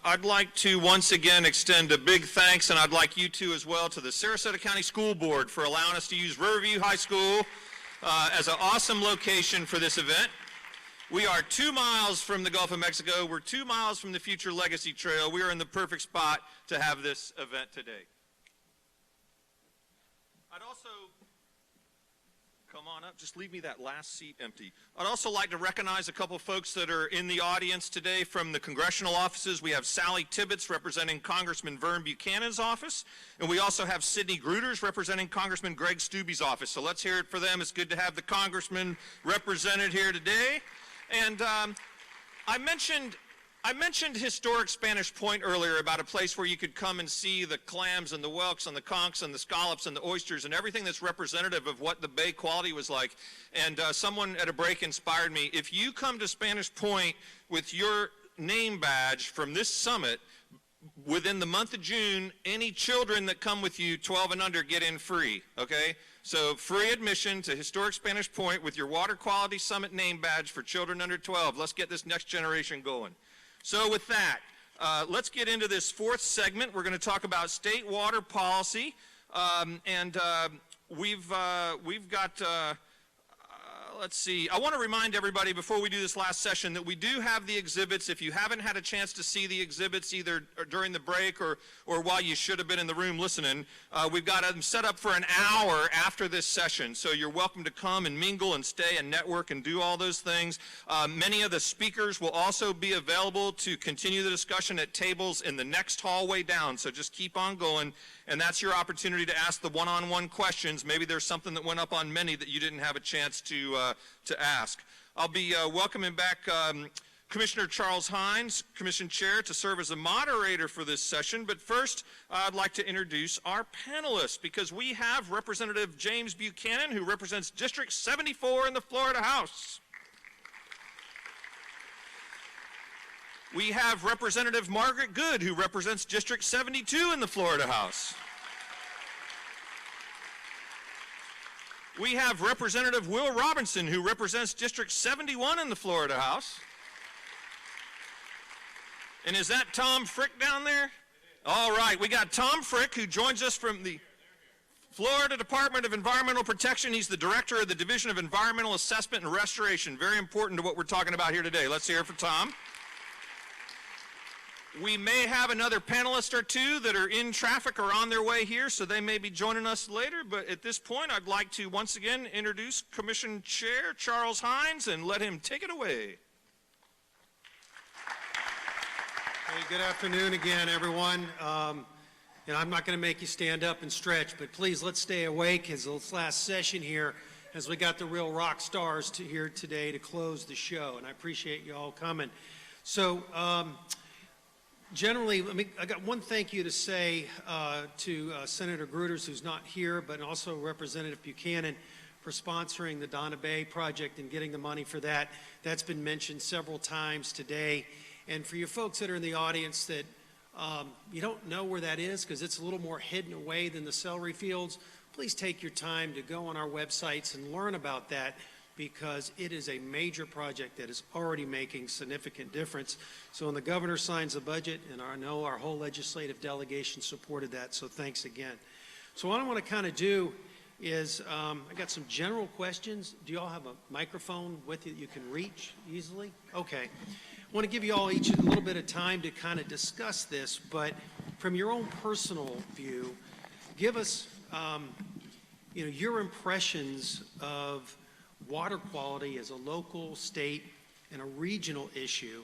I'd like to once again extend a big thanks, and I'd like you to as well, to the Sarasota County School Board for allowing us to use Riverview High School as an awesome location for this event. We are 2 miles from the Gulf of Mexico. We're 2 miles from the Future Legacy Trail. We are in the perfect spot to have this event today. I'd also, come on up, just leave me that last seat empty. I'd also like to recognize a couple folks that are in the audience today from the congressional offices. We have Sally Tibbetts representing Congressman Vern Buchanan's office, and we also have Sidney Gruters representing Congressman Greg Stubbe's office. So let's hear it for them. It's good to have the congressman represented here today. And I mentioned historic Spanish Point earlier, about a place where you could come and see the clams and the whelks and the conchs and the scallops and the oysters and everything that's representative of what the bay quality was like. And someone at a break inspired me. If you come to Spanish Point with your name badge from this summit, within the month of June, any children that come with you 12 and under get in free, okay? So free admission to Historic Spanish Point with your Water Quality Summit name badge for children under 12. Let's get this next generation going. So with that, let's get into this fourth segment. We're going to talk about state water policy, we've got, let's see. I want to remind everybody before we do this last session that we do have the exhibits. If you haven't had a chance to see the exhibits either during the break or while you should have been in the room listening, we've got them set up for an hour after this session. So you're welcome to come and mingle and stay and network and do all those things. Many of the speakers will also be available to continue the discussion at tables in the next hallway down. So just keep on going. And that's your opportunity to ask the one-on-one questions. Maybe there's something that went up on many that you didn't have a chance to ask. I'll be welcoming back Commissioner Charles Hines, Commission Chair, to serve as a moderator for this session. But first, I'd like to introduce our panelists, because we have Representative James Buchanan, who represents District 74 in the Florida House. We have Representative Margaret Good, who represents District 72 in the Florida House. We have Representative Will Robinson, who represents District 71 in the Florida House. And is that Tom Frick down there? All right, we got Tom Frick, who joins us from the Florida Department of Environmental Protection. He's the Director of the Division of Environmental Assessment and Restoration. Very important to what we're talking about here today. Let's hear it for Tom. We may have another panelist or two that are in traffic or on their way here, so they may be joining us later. But at this point, I'd like to once again introduce Commission Chair Charles Hines and let him take it away. Hey, good afternoon again, everyone. And I'm not going to make you stand up and stretch, but please let's stay awake as this last session here, as we got the real rock stars here today to close the show. And I appreciate you all coming. So, generally, I got one thank you to say to Senator Gruters, who's not here, but also Representative Buchanan, for sponsoring the Donna Bay project and getting the money for that. That's been mentioned several times today. And for you folks that are in the audience that you don't know where that is, because it's a little more hidden away than the celery fields, please take your time to go on our websites and learn about that, because it is a major project that is already making significant difference. So when the governor signs the budget, and I know our whole legislative delegation supported that, so thanks again. So what I want to kind of do is, I got some general questions. Do you all have a microphone with you that you can reach easily? Okay. I want to give you all each a little bit of time to kind of discuss this, but from your own personal view, give us your impressions of water quality as a local, state, and a regional issue,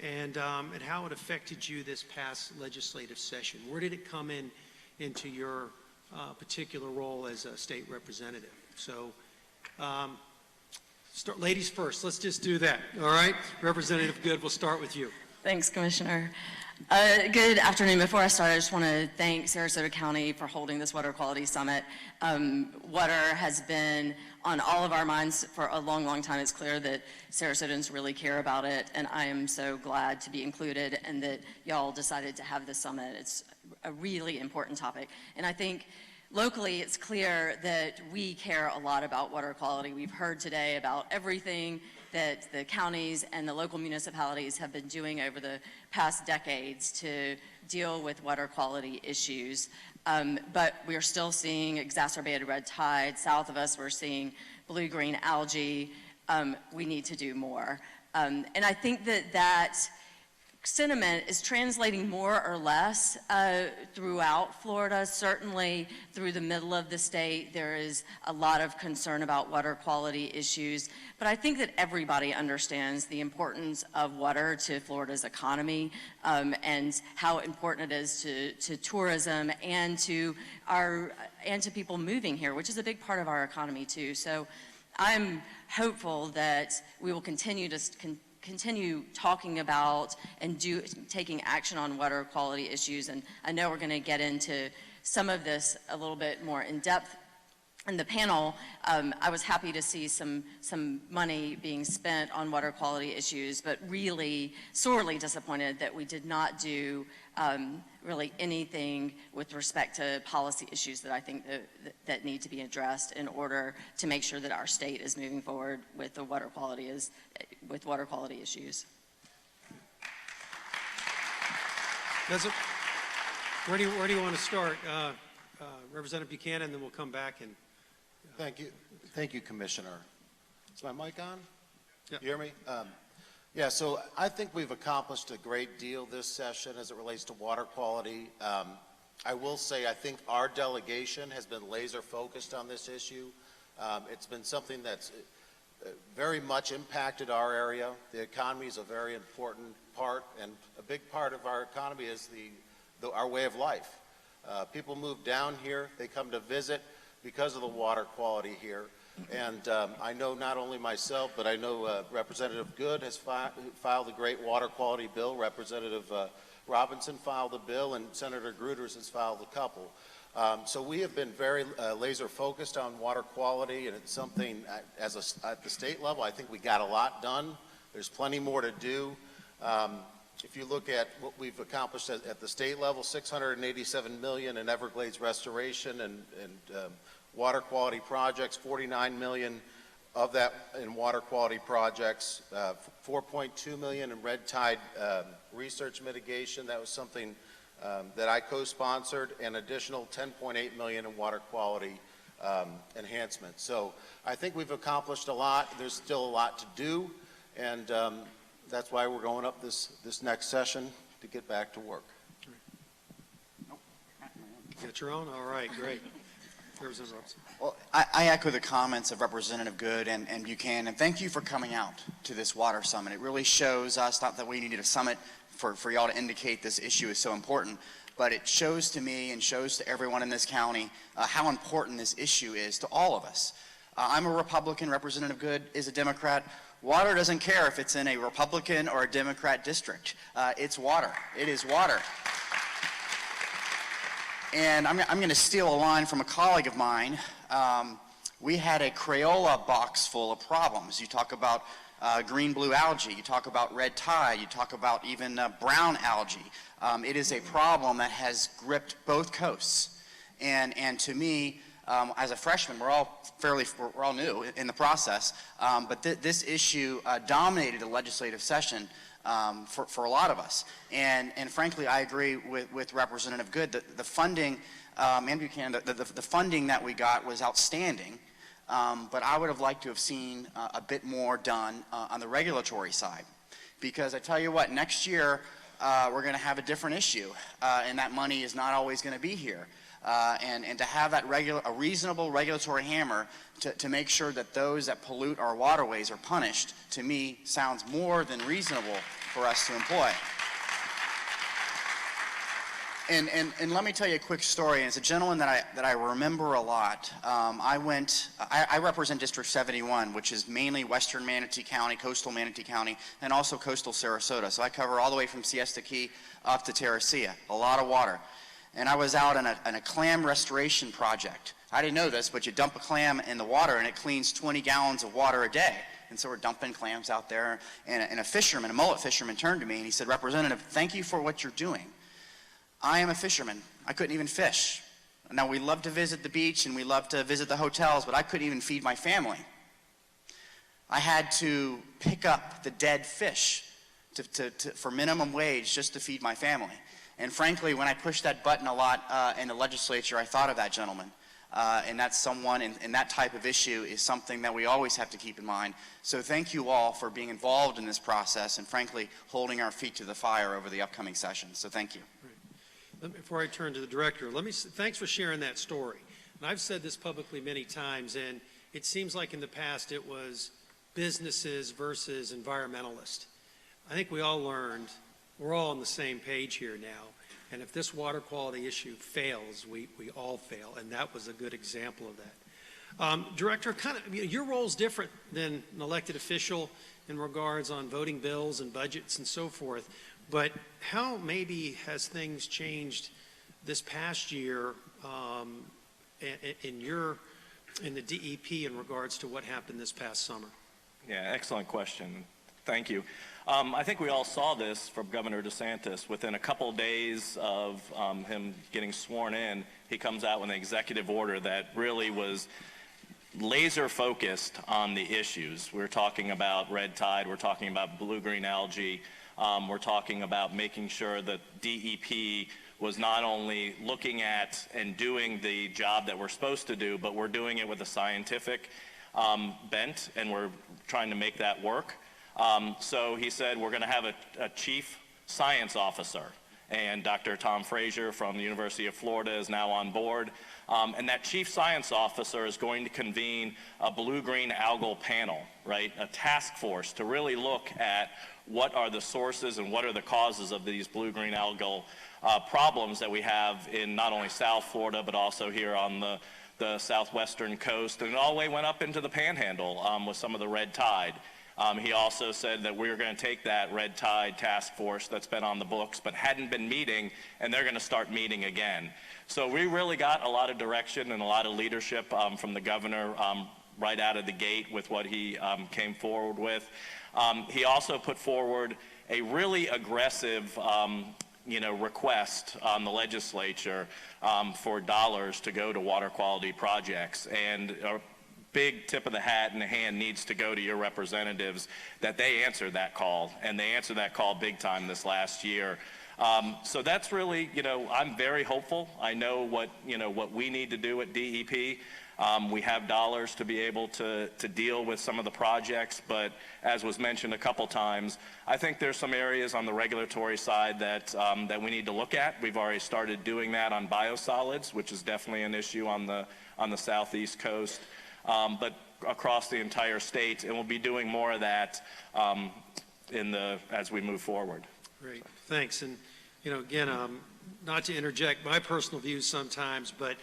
and how it affected you this past legislative session. Where did it come into your particular role as a state representative? So, ladies first. Let's just do that. All right, Representative Good, we'll start with you. Thanks, Commissioner. Good afternoon. Before I start, I just want to thank Sarasota County for holding this Water Quality Summit. Water has been on all of our minds for a long, long time. It's clear that Sarasotans really care about it, and I am so glad to be included and that y'all decided to have this summit. It's a really important topic, and I think locally it's clear that we care a lot about water quality. We've heard today about everything that the counties and the local municipalities have been doing over the past decades to deal with water quality issues. But we are still seeing exacerbated red tide. South of us, we're seeing blue-green algae. We need to do more. And I think that sentiment is translating more or less throughout Florida. Certainly through the middle of the state, there is a lot of concern about water quality issues. But I think that everybody understands the importance of water to Florida's economy and how important it is to tourism and to people moving here, which is a big part of our economy too. So I'm hopeful that we will continue talking about and taking action on water quality issues. And I know we're going to get into some of this a little bit more in depth in the panel. I was happy to see some money being spent on water quality issues, but really sorely disappointed that we did not do really anything with respect to policy issues that I think that need to be addressed in order to make sure that our state is moving forward with the water quality issues. Where do you want to start? Representative Buchanan, then we'll come back and. Thank you, Commissioner. Is my mic on? Yep. You hear me? Yeah, so I think we've accomplished a great deal this session as it relates to water quality. I will say I think our delegation has been laser focused on this issue. It's been something that's very much impacted our area. The economy is a very important part, and a big part of our economy is our way of life. People move down here, they come to visit because of the water quality here. And I know not only myself, but I know Representative Good has filed a great water quality bill. Representative Robinson filed a bill, and Senator Gruters has filed a couple. So we have been very laser focused on water quality, and it's something at the state level, I think we got a lot done. There's plenty more to do. If you look at what we've accomplished at the state level, $687 million in Everglades restoration and water quality projects, $49 million of that in water quality projects, $4.2 million in red tide research mitigation. That was something that I co-sponsored, and additional $10.8 million in water quality enhancement. So I think we've accomplished a lot. There's still a lot to do, and that's why we're going up this next session to get back to work. Get your own? All right, great. Representative Robinson. Well, I echo the comments of Representative Good and Buchanan. Thank you for coming out to this water summit. It really shows us, not that we needed a summit for y'all to indicate this issue is so important, but it shows to me and shows to everyone in this county how important this issue is to all of us. I'm a Republican, Representative Good is a Democrat. Water doesn't care if it's in a Republican or a Democrat district. It's water. It is water. And I'm going to steal a line from a colleague of mine. We had a Crayola box full of problems. You talk about green-blue algae, you talk about red tide, you talk about even brown algae. It is a problem that has gripped both coasts. And to me, as a freshman, we're all new in the process, but this issue dominated the legislative session for a lot of us. And frankly, I agree with Representative Good that the funding, and Buchanan, the funding that we got was outstanding, but I would have liked to have seen a bit more done on the regulatory side. Because I tell you what, next year we're going to have a different issue, and that money is not always going to be here. And to have that a reasonable regulatory hammer to make sure that those that pollute our waterways are punished, to me, sounds more than reasonable for us to employ. And let me tell you a quick story. And it's a gentleman that I remember a lot. I represent District 71, which is mainly western Manatee County, coastal Manatee County, and also coastal Sarasota. So I cover all the way from Siesta Key up to Terracea, a lot of water. And I was out on a clam restoration project. I didn't know this, but you dump a clam in the water and it cleans 20 gallons of water a day. And so we're dumping clams out there, and a fisherman, a mullet fisherman, turned to me and he said, "Representative, thank you for what you're doing. I am a fisherman. I couldn't even fish. Now, we love to visit the beach and we love to visit the hotels, but I couldn't even feed my family." I had to pick up the dead fish for minimum wage just to feed my family. And frankly, when I pushed that button a lot in the legislature, I thought of that gentleman. And that's someone, and that type of issue is something that we always have to keep in mind. So thank you all for being involved in this process and frankly, holding our feet to the fire over the upcoming session. So thank you. Before I turn to the director, thanks for sharing that story. And I've said this publicly many times, and it seems like in the past it was businesses versus environmentalists. I think we all learned, we're all on the same page here now. And if this water quality issue fails, we all fail, and that was a good example of that. Director, your role is different than an elected official in regards on voting bills and budgets and so forth, but how maybe has things changed this past year in the DEP in regards to what happened this past summer? Yeah, excellent question. Thank you. I think we all saw this from Governor DeSantis. Within a couple days of him getting sworn in, he comes out with an executive order that really was laser focused on the issues. We're talking about red tide, we're talking about blue-green algae, we're talking about making sure that DEP was not only looking at and doing the job that we're supposed to do, but we're doing it with a scientific bent, and we're trying to make that work. So he said we're going to have a chief science officer, and Dr. Tom Frazier from the University of Florida is now on board. And that chief science officer is going to convene a blue-green algal panel, right? A task force to really look at what are the sources and what are the causes of these blue-green algal problems that we have in not only South Florida, but also here on the southwestern coast. And it all the way went up into the panhandle with some of the red tide. He also said that we're going to take that red tide task force that's been on the books but hadn't been meeting, and they're going to start meeting again. So we really got a lot of direction and a lot of leadership from the governor right out of the gate with what he came forward with. He also put forward a really aggressive request on the legislature for dollars to go to water quality projects. And big tip of the hat and the hand needs to go to your representatives that they answered that call, and they answered that call big time this last year. So that's really, I'm very hopeful. I know what we need to do at DEP. We have dollars to be able to deal with some of the projects, but as was mentioned a couple times, I think there's some areas on the regulatory side that we need to look at. We've already started doing that on biosolids, which is definitely an issue on the southeast coast. But across the entire state, and we'll be doing more of that as we move forward. Great, thanks. And again, not to interject my personal views sometimes, but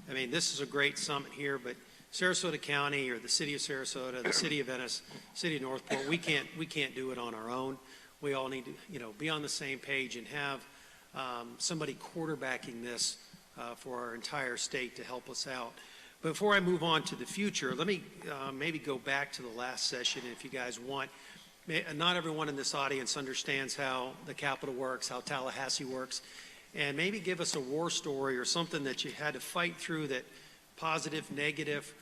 I mean, this is a great summit here, but Sarasota County or the city of Sarasota, the city of Venice, city of Northport, we can't do it on our own. We all need to be on the same page and have somebody quarterbacking this for our entire state to help us out. Before I move on to the future, let me maybe go back to the last session if you guys want. Not everyone in this audience understands how the Capitol works, how Tallahassee works, and maybe give us a war story or something that you had to fight through, that positive, negative,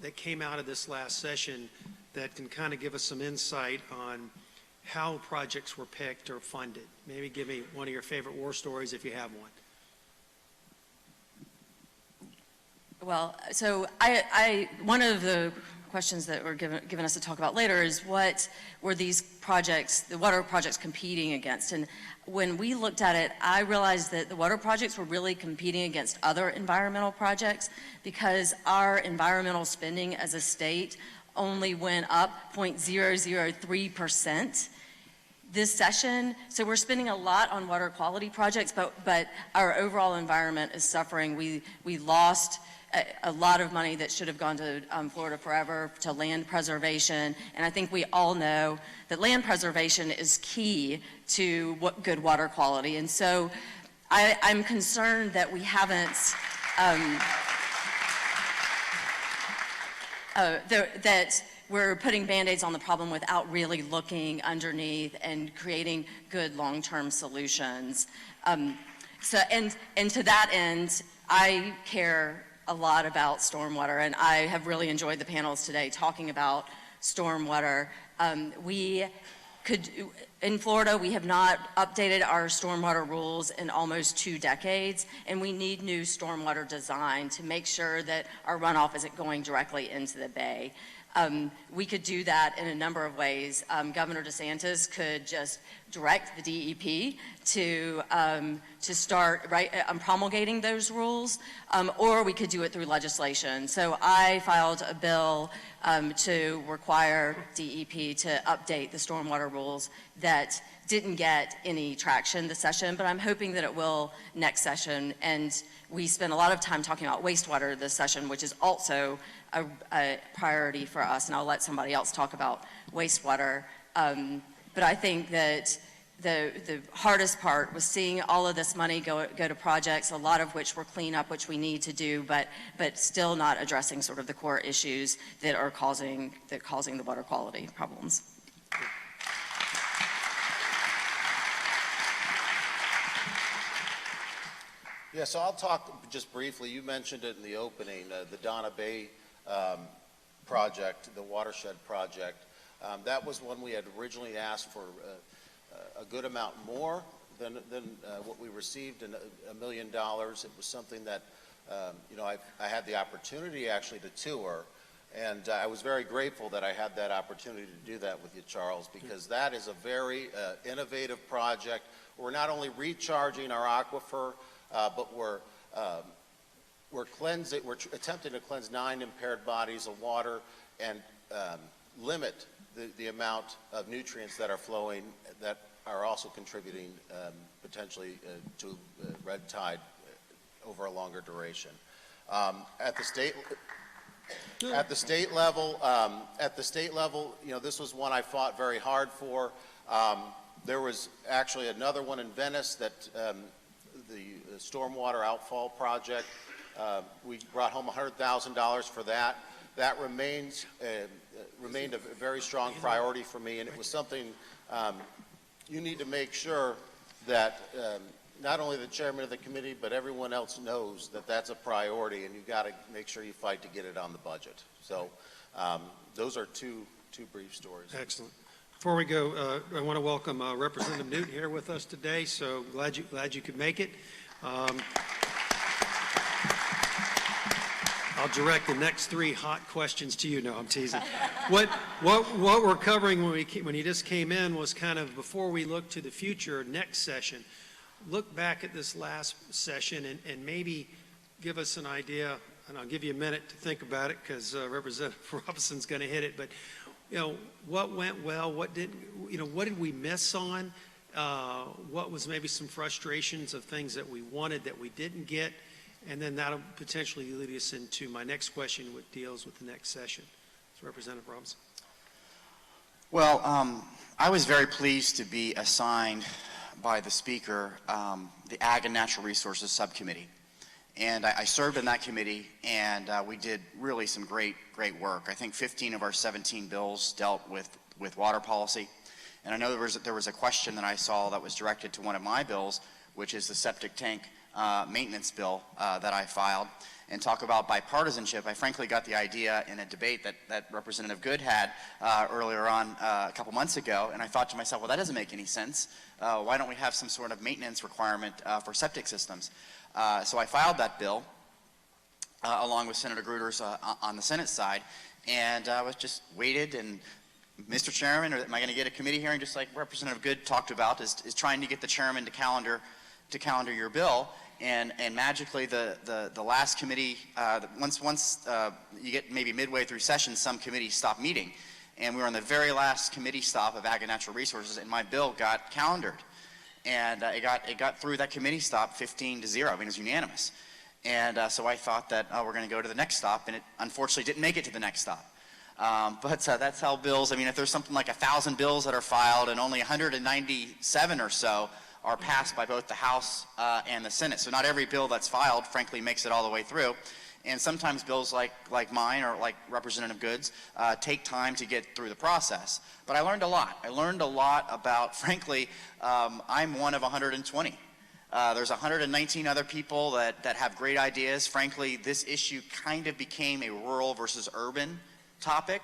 that came out of this last session that can kind of give us some insight on how projects were picked or funded. Maybe give me one of your favorite war stories if you have one. Well, so one of the questions that were given us to talk about later is what were these projects, the water projects, competing against? And when we looked at it, I realized that the water projects were really competing against other environmental projects because our environmental spending as a state only went up 0.003% this session. So we're spending a lot on water quality projects, but our overall environment is suffering. We lost a lot of money that should have gone to Florida Forever, to land preservation, and I think we all know that land preservation is key to good water quality. And so I'm concerned that we haven't, that we're putting Band-Aids on the problem without really looking underneath and creating good long-term solutions. And to that end, I care a lot about stormwater, and I have really enjoyed the panels today talking about stormwater. In Florida, we have not updated our stormwater rules in almost 2 decades, and we need new stormwater design to make sure that our runoff isn't going directly into the bay. We could do that in a number of ways. Governor DeSantis could just direct the DEP to start promulgating those rules, or we could do it through legislation. So I filed a bill to require DEP to update the stormwater rules that didn't get any traction this session, but I'm hoping that it will next session. And we spent a lot of time talking about wastewater this session, which is also a priority for us, and I'll let somebody else talk about wastewater. But I think that the hardest part was seeing all of this money go to projects, a lot of which were cleanup, which we need to do, but still not addressing sort of the core issues that are causing the water quality problems. Yeah, so I'll talk just briefly. You mentioned it in the opening, the Donna Bay project, the watershed project. That was one we had originally asked for a good amount more than what we received, in $1 million. It was something that, I had the opportunity actually to tour, and I was very grateful that I had that opportunity to do that with you, Charles, because that is a very innovative project. We're not only recharging our aquifer, but we're cleansing, we're attempting to cleanse 9 impaired bodies of water and limit the amount of nutrients that are flowing that are also contributing potentially to red tide over a longer duration. At the state level, this was one I fought very hard for. There was actually another one in Venice that the stormwater outfall project. We brought home $100,000 for that. That remained a very strong priority for me, and it was something you need to make sure that not only the chairman of the committee, but everyone else knows that that's a priority, and you've got to make sure you fight to get it on the budget. So those are two brief stories. Excellent. Before we go, I want to welcome Representative Newton here with us today, so glad you could make it. I'll direct the next 3 hot questions to you. No, I'm teasing. What we're covering when he just came in was kind of before we look to the future, next session, look back at this last session and maybe give us an idea, and I'll give you a minute to think about it because Representative Robinson's going to hit it, but what went well, what did we miss on? What was maybe some frustrations of things that we wanted that we didn't get? And then that'll potentially lead us into my next question, which deals with the next session. So Representative Robinson. Well, I was very pleased to be assigned by the Speaker the Ag and Natural Resources Subcommittee. And I served in that committee, and we did really some great work. I think 15 of our 17 bills dealt with water policy. And I know there was a question that I saw that was directed to one of my bills, which is the septic tank maintenance bill that I filed. And talk about bipartisanship, I frankly got the idea in a debate that Representative Good had earlier on a couple months ago, and I thought to myself, well, that doesn't make any sense. Why don't we have some sort of maintenance requirement for septic systems? So I filed that bill along with Senator Gruters on the Senate side, and I was just waited, and Mr. Chairman, or am I going to get a committee hearing just like Representative Good talked about, is trying to get the chairman to calendar your bill, and magically the last committee, once you get maybe midway through session, some committees stop meeting, and we were on the very last committee stop of Ag and Natural Resources, and my bill got calendared, and it got through that committee stop 15-0. I mean, it was unanimous, and so I thought that we're going to go to the next stop, and it unfortunately didn't make it to the next stop. But that's how bills, I mean, if there's something like 1,000 bills that are filed and only 197 or so are passed by both the House and the Senate. So not every bill that's filed, frankly, makes it all the way through. And sometimes bills like mine or like Representative Good's take time to get through the process. But I learned a lot. I learned a lot about, frankly, I'm one of 120. There's 119 other people that have great ideas. Frankly, this issue kind of became a rural versus urban topic.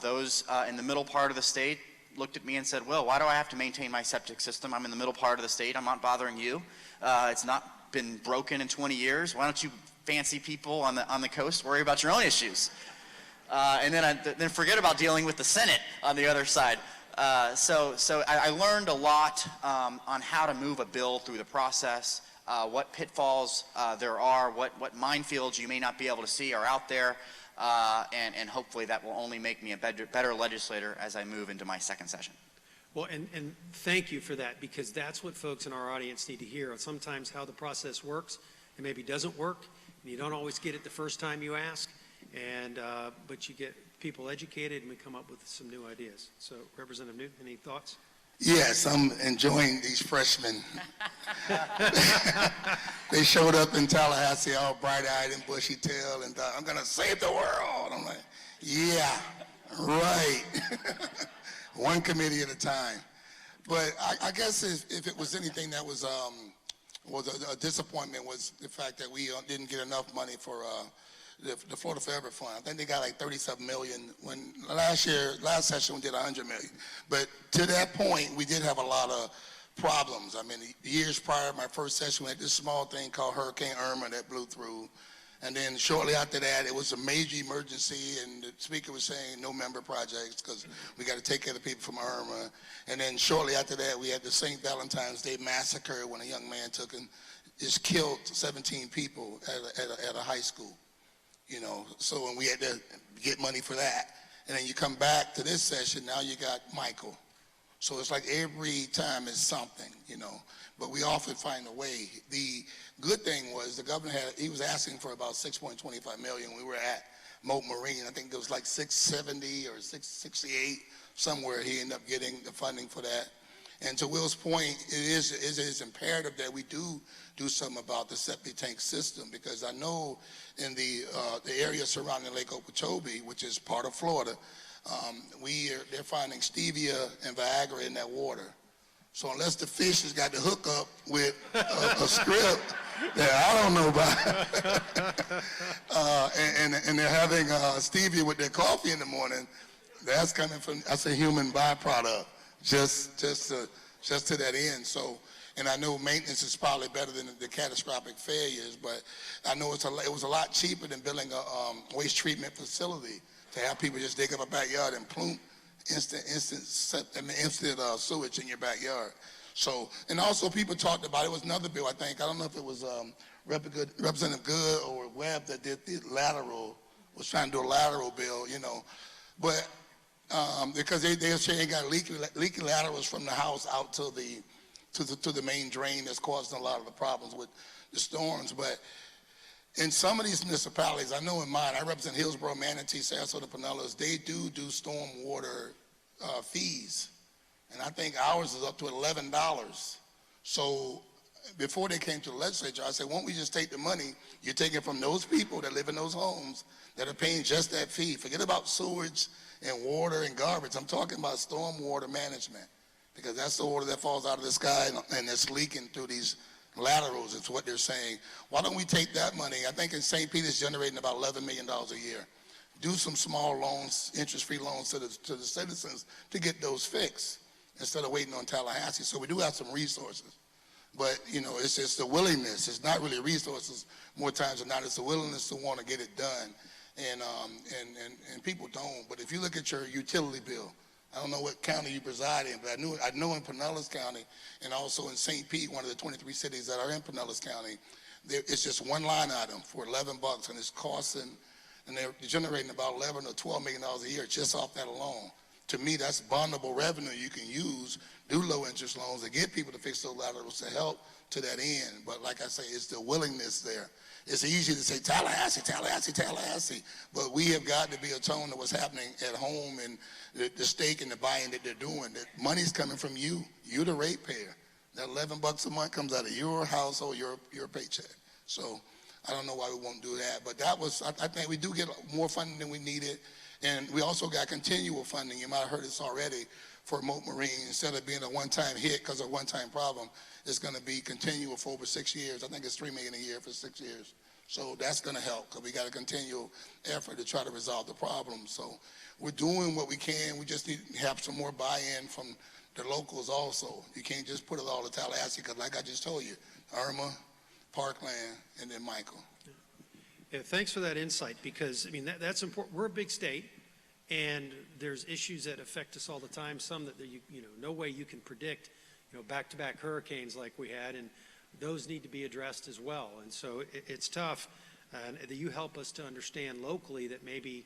Those in the middle part of the state looked at me and said, well, why do I have to maintain my septic system? I'm in the middle part of the state. I'm not bothering you. It's not been broken in 20 years. Why don't you fancy people on the coast worry about your own issues? And then forget about dealing with the Senate on the other side. So I learned a lot on how to move a bill through the process, what pitfalls there are, what minefields you may not be able to see are out there, and hopefully that will only make me a better legislator as I move into my second session. Well, and thank you for that, because that's what folks in our audience need to hear. Sometimes how the process works, and maybe doesn't work, and you don't always get it the first time you ask, but you get people educated and we come up with some new ideas. So Representative Newton, any thoughts? Yes, I'm enjoying these freshmen. They showed up in Tallahassee all bright-eyed and bushy-tailed and thought, I'm going to save the world. I'm like, yeah, right. One committee at a time. But I guess if it was anything that was a disappointment was the fact that we didn't get enough money for the Florida Forever Fund. I think they got like 37 million when last session we did 100 million. But to that point, we did have a lot of problems. I mean, the years prior, my first session, we had this small thing called Hurricane Irma that blew through. And then shortly after that, it was a major emergency, and the speaker was saying no member projects because we got to take care of the people from Irma. And then shortly after that, we had the St. Valentine's Day massacre when a young man took and just killed 17 people at a high school. You know, so when we had to get money for that. And then you come back to this session, now you got Michael. So it's like every time it's something, you know, but we often find a way. The good thing was the governor he was asking for about 6.25 million. We were at Moat Marine. I think it was like 670 or 668, somewhere he ended up getting the funding for that. And to Will's point, it is imperative that we do something about the septic tank system, because I know in the area surrounding Lake Okeechobee, which is part of Florida, they're finding stevia and Viagra in that water. So unless the fish has got the hook up with a script that I don't know about, and they're having stevia with their coffee in the morning, that's coming from, that's a human byproduct, just to that end. So, and I know maintenance is probably better than the catastrophic failures, but I know it was a lot cheaper than building a waste treatment facility to have people just dig up a backyard and plume instant sewage in your backyard. So, and also people talked about, it was another bill, I think, I don't know if it was Representative Good or Webb that did the lateral, was trying to do a lateral bill, you know, but because they're saying they got leaky laterals from the house out to the main drain that's causing a lot of the problems with the storms. But in some of these municipalities, I know in mine, I represent Hillsborough, Manatee, Sarasota, Pinellas, they do storm water fees. And I think ours is up to $11. So before they came to the legislature, I said, why don't we just take the money you're taking from those people that live in those homes that are paying just that fee. Forget about sewage and water and garbage. I'm talking about storm water management, because that's the water that falls out of the sky and it's leaking through these laterals. It's what they're saying. Why don't we take that money? I think in St. Peter's generating about $11 million a year. Do some small loans, interest-free loans to the citizens to get those fixed instead of waiting on Tallahassee. So we do have some resources. But, you know, it's just the willingness. It's not really resources more times than not. It's the willingness to want to get it done. And people don't. But if you look at your utility bill, I don't know what county you preside in, but I know in Pinellas County and also in St. Pete, one of the 23 cities that are in Pinellas County, it's just one line item for $11, and it's costing, and they're generating about $11 or $12 million a year just off that alone. To me, that's bondable revenue you can use, do low interest loans, and get people to fix those laterals to help to that end. But like I say, it's the willingness there. It's easy to say Tallahassee, Tallahassee, Tallahassee, but we have got to be attuned to what's happening at home and the stake and the buying that they're doing. That money's coming from you. You're the ratepayer. That $11 a month comes out of your household, your paycheck. So I don't know why we won't do that. But that was, I think we do get more funding than we needed. And we also got continual funding. You might have heard this already for Moat Marine. Instead of being a one-time hit because of a one-time problem, it's going to be continual for over 6 years. I think it's $3 million a year for 6 years. So that's going to help because we got a continual effort to try to resolve the problem. So we're doing what we can. We just need to have some more buy-in from the locals also. You can't just put it all to Tallahassee because, like I just told you, Irma, Parkland, and then Michael. Yeah, thanks for that insight, because, I mean, that's important. We're a big state, and there's issues that affect us all the time, some that you know, no way you can predict, you know, back-to-back hurricanes like we had, and those need to be addressed as well. And so it's tough, and that you help us to understand locally that maybe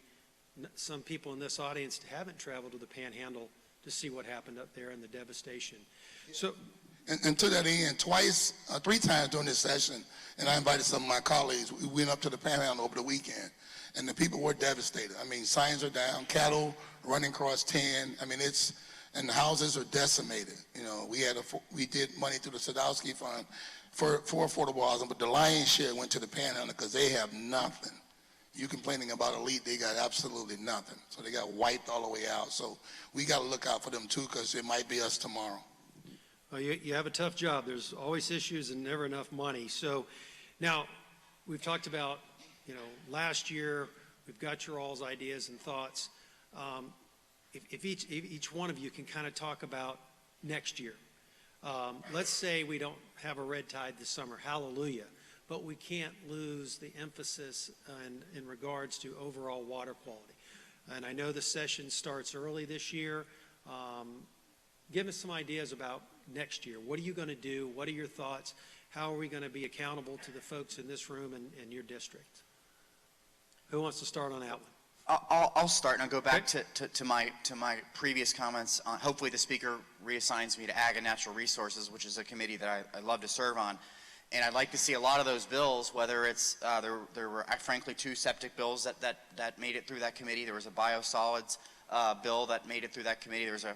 some people in this audience haven't traveled to the Panhandle to see what happened up there and the devastation. So, And to that end, three times during this session, and I invited some of my colleagues, we went up to the Panhandle over the weekend, and the people were devastated. I mean, signs are down, cattle running across 10. I mean, and the houses are decimated. You know, we did money through the Sadowski Fund for affordable housing, but the lion's share went to the Panhandle because they have nothing. You complaining about Elite, they got absolutely nothing. So they got wiped all the way out. So we got to look out for them too, because it might be us tomorrow. well, you have a tough job. There's always issues and never enough money. So now we've talked about, you know, last year. We've got your all's ideas and thoughts. If each one of you can kind of talk about next year. Let's say we don't have a red tide this summer, hallelujah, but we can't lose the emphasis in regards to overall water quality. And I know the session starts early this year. Give us some ideas about next year. What are you going to do? What are your thoughts? How are we going to be accountable to the folks in this room and your district? Who wants to start on that one? I'll start, and I'll go back to my previous comments. Hopefully the speaker reassigns me to Ag and Natural Resources, which is a committee that I love to serve on. And I'd like to see a lot of those bills, whether it's, there were frankly 2 septic bills that made it through that committee. There was a biosolids bill that made it through that committee. There was a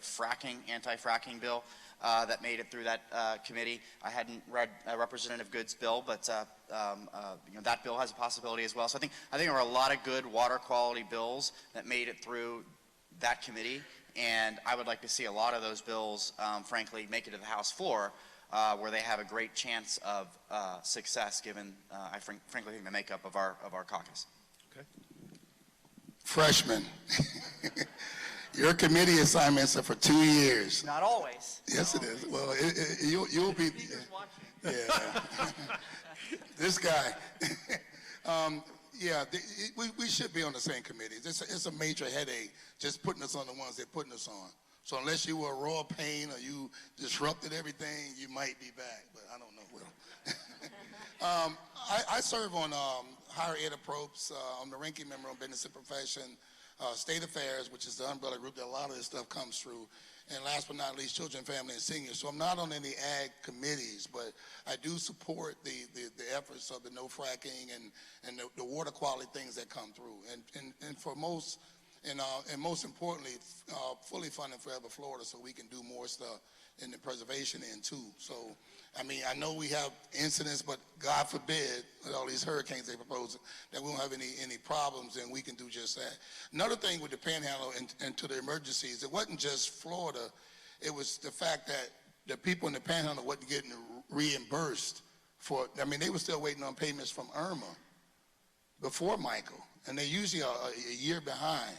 anti-fracking bill that made it through that committee. I hadn't read Representative Good's bill, but you know, that bill has a possibility as well. So I think there were a lot of good water quality bills that made it through that committee, and I would like to see a lot of those bills, frankly, make it to the House floor, where they have a great chance of success, given I frankly think the makeup of our caucus. Okay. Freshmen. Your committee assignments are for 2 years. Not always. Yes, it is. Well, you'll be. Yeah. This guy. Yeah, we should be on the same committees. It's a major headache just putting us on the ones they're putting us on. So unless you were a raw pain or you disrupted everything, you might be back, but I don't know, Will. I serve on higher ed approach. I'm the ranking member on business and profession, state affairs, which is the umbrella group that a lot of this stuff comes through. And last but not least, children, family, and seniors. So I'm not on any ag committees, but I do support the efforts of the no fracking and the water quality things that come through. And for most, and most importantly, fully funding Forever Florida so we can do more stuff in the preservation end too. So, I mean, I know we have incidents, but God forbid, with all these hurricanes they propose, that we won't have any problems, and we can do just that. Another thing with the Panhandle and to the emergencies, it wasn't just Florida, it was the fact that the people in the Panhandle wasn't getting reimbursed for, I mean, they were still waiting on payments from Irma before Michael, and they're usually a year behind.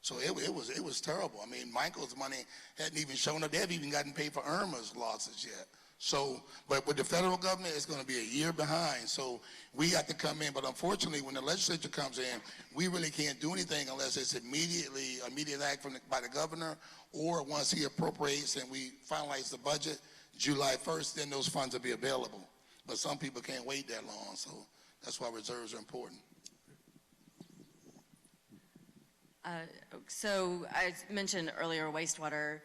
So it was terrible. I mean, Michael's money hadn't even shown up. They haven't even gotten paid for Irma's losses yet. So, but with the federal government, it's going to be a year behind. So we got to come in. But unfortunately, when the legislature comes in, we really can't do anything unless it's immediate act by the governor, or once he appropriates and we finalize the budget, July 1st, then those funds will be available. But some people can't wait that long. So that's why reserves are important. So I mentioned earlier wastewater.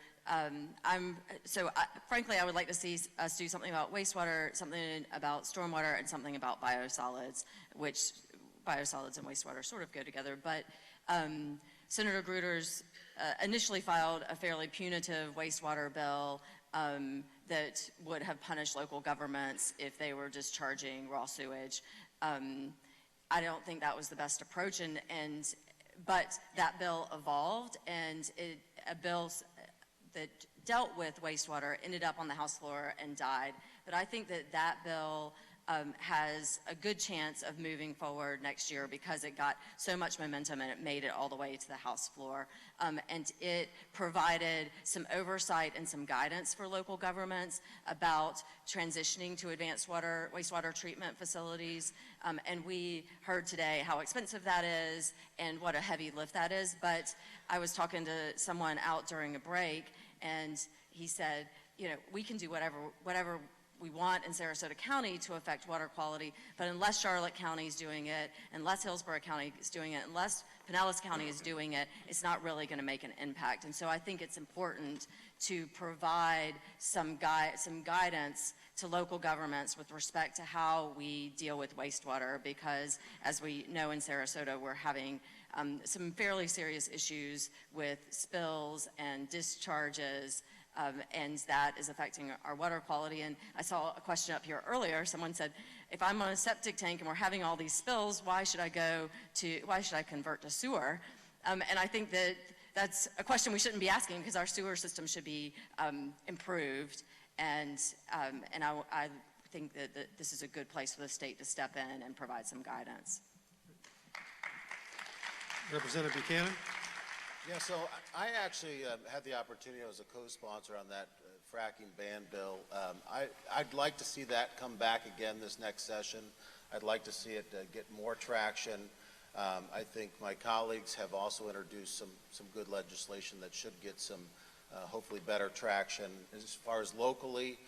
Frankly, I would like to see us do something about wastewater, something about stormwater, and something about biosolids, which biosolids and wastewater sort of go together. But Senator Gruters initially filed a fairly punitive wastewater bill that would have punished local governments if they were discharging raw sewage. I don't think that was the best approach, but that bill evolved, and that dealt with wastewater ended up on the House floor and died. But I think that that bill has a good chance of moving forward next year because it got so much momentum and it made it all the way to the House floor. And it provided some oversight and some guidance for local governments about transitioning to advanced wastewater treatment facilities. And we heard today how expensive that is and what a heavy lift that is. But I was talking to someone out during a break, and he said, you know, we can do whatever we want in Sarasota County to affect water quality, but unless Charlotte County is doing it, unless Hillsborough County is doing it, unless Pinellas County is doing it, it's not really going to make an impact. And so I think it's important to provide some guidance to local governments with respect to how we deal with wastewater, because as we know in Sarasota, we're having some fairly serious issues with spills and discharges, and that is affecting our water quality. And I saw a question up here earlier. Someone said, if I'm on a septic tank and we're having all these spills, why should I convert to sewer? And I think that that's a question we shouldn't be asking, because our sewer system should be improved. And I think that this is a good place for the state to step in and provide some guidance. Representative Buchanan? Yeah, so I actually had the opportunity, I was a co-sponsor on that fracking ban bill. I'd like to see that come back again this next session. I'd like to see it get more traction. I think my colleagues have also introduced some good legislation that should get some hopefully better traction. As far as locally,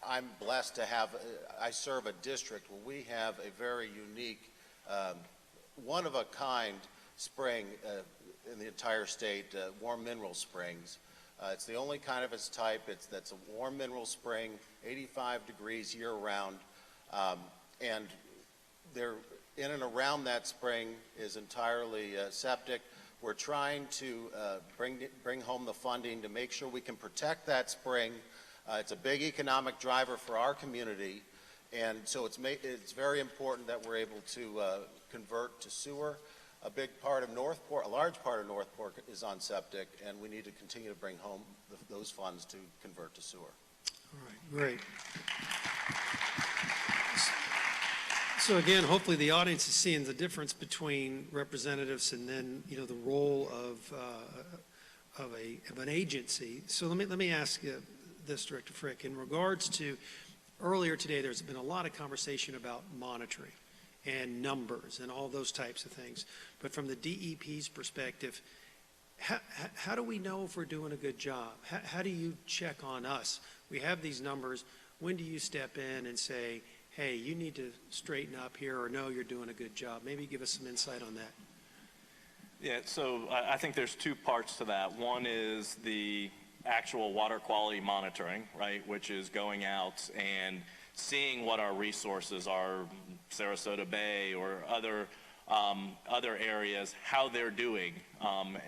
I'm blessed to have, I serve a district where we have a very unique, one-of-a-kind spring in the entire state, Warm Mineral Springs. It's the only kind of its type. That's a warm mineral spring, 85 degrees year-round, and they're in and around that spring is entirely septic. We're trying to bring home the funding to make sure we can protect that spring. It's a big economic driver for our community, and so it's very important that we're able to convert to sewer. A big part of Northport, a large part of Northport is on septic, and we need to continue to bring home those funds to convert to sewer. All right, great. So again, hopefully the audience is seeing the difference between representatives and then, you know, the role of an agency. So let me ask you this, Director Frick, in regards to earlier today, there's been a lot of conversation about monitoring and numbers and all those types of things. But from the DEP's perspective, how do we know if we're doing a good job? How do you check on us? We have these numbers. When do you step in and say, hey, you need to straighten up here, or no, you're doing a good job? Maybe give us some insight on that. Yeah, so I think there's two parts to that. One is the actual water quality monitoring, right, which is going out and seeing what our resources are, Sarasota Bay or other areas, how they're doing,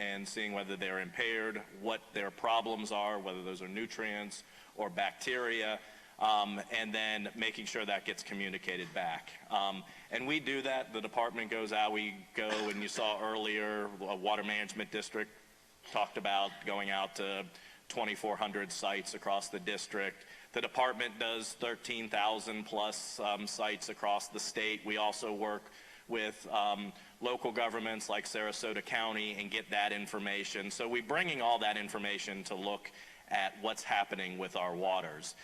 and seeing whether they're impaired, what their problems are, whether those are nutrients or bacteria, and then making sure that gets communicated back. And we do that. The department goes out. We go, and you saw earlier, a water management district talked about going out to 2,400 sites across the district. The department does 13,000 plus sites across the state. We also work with local governments like Sarasota County and get that information. So we're bringing all that information to look at what's happening with our waters.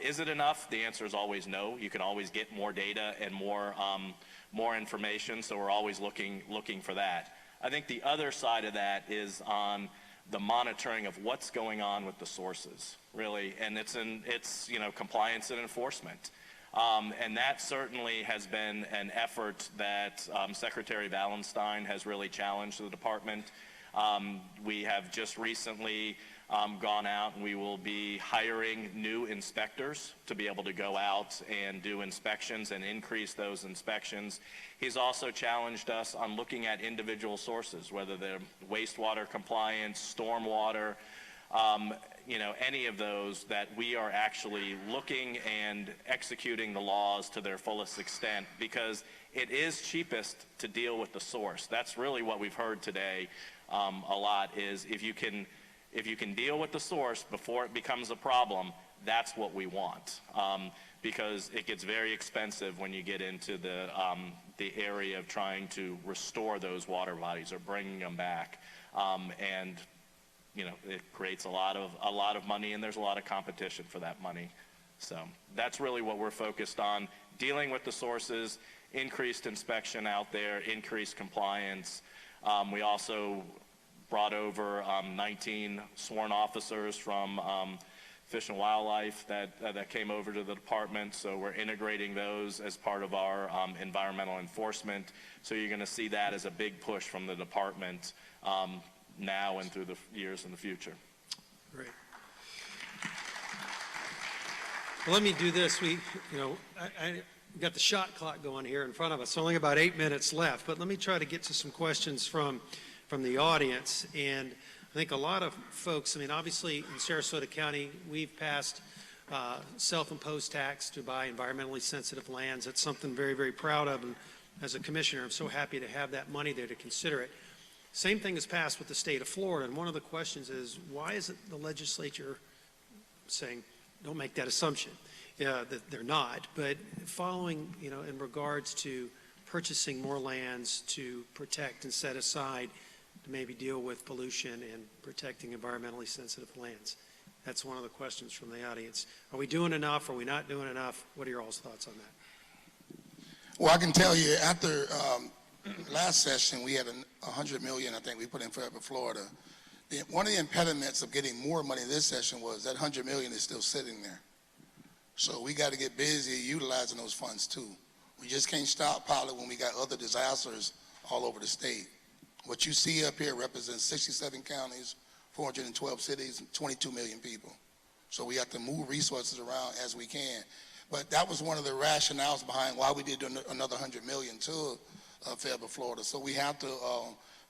Is it enough? The answer is always no. You can always get more data and more information, so we're always looking for that. I think the other side of that is on the monitoring of what's going on with the sources, really, and it's compliance and enforcement. And that certainly has been an effort that Secretary Valenstein has really challenged the department. We have just recently gone out, and we will be hiring new inspectors to be able to go out and do inspections and increase those inspections. He's also challenged us on looking at individual sources, whether they're wastewater compliance, stormwater, any of those, that we are actually looking and executing the laws to their fullest extent, because it is cheapest to deal with the source. That's really what we've heard today a lot, is if you can If you can deal with the source before it becomes a problem, that's what we want. Because it gets very expensive when you get into the area of trying to restore those water bodies or bringing them back. And you know, it creates a lot of money, and there's a lot of competition for that money. So that's really what we're focused on, dealing with the sources, increased inspection out there, increased compliance. We also brought over 19 sworn officers from Fish and Wildlife that came over to the department, so we're integrating those as part of our environmental enforcement. So you're going to see that as a big push from the department now and through the years in the future. Great. Well, let me do this. I got the shot clock going here in front of us. Only about 8 minutes left, but let me try to get to some questions from the audience. And I think a lot of folks, obviously in Sarasota County, we've passed self-imposed tax to buy environmentally sensitive lands. That's something very, very proud of. And as a commissioner, I'm so happy to have that money there to consider it. Same thing is passed with the state of Florida. And one of the questions is, why isn't the legislature saying, don't make that assumption, that they're not, but following, in regards to purchasing more lands to protect and set aside to maybe deal with pollution and protecting environmentally sensitive lands? That's one of the questions from the audience. Are we doing enough? Are we not doing enough? What are your all's thoughts on that? Well, I can tell you, after last session, we had $100 million, I think we put in for Florida. One of the impediments of getting more money this session was that $100 million is still sitting there. So we got to get busy utilizing those funds too. We just can't stockpile it when we got other disasters all over the state. What you see up here represents 67 counties, 412 cities, and 22 million people. So we have to move resources around as we can. But that was one of the rationales behind why we did another $100 million to Fayetteville, Florida. So we have to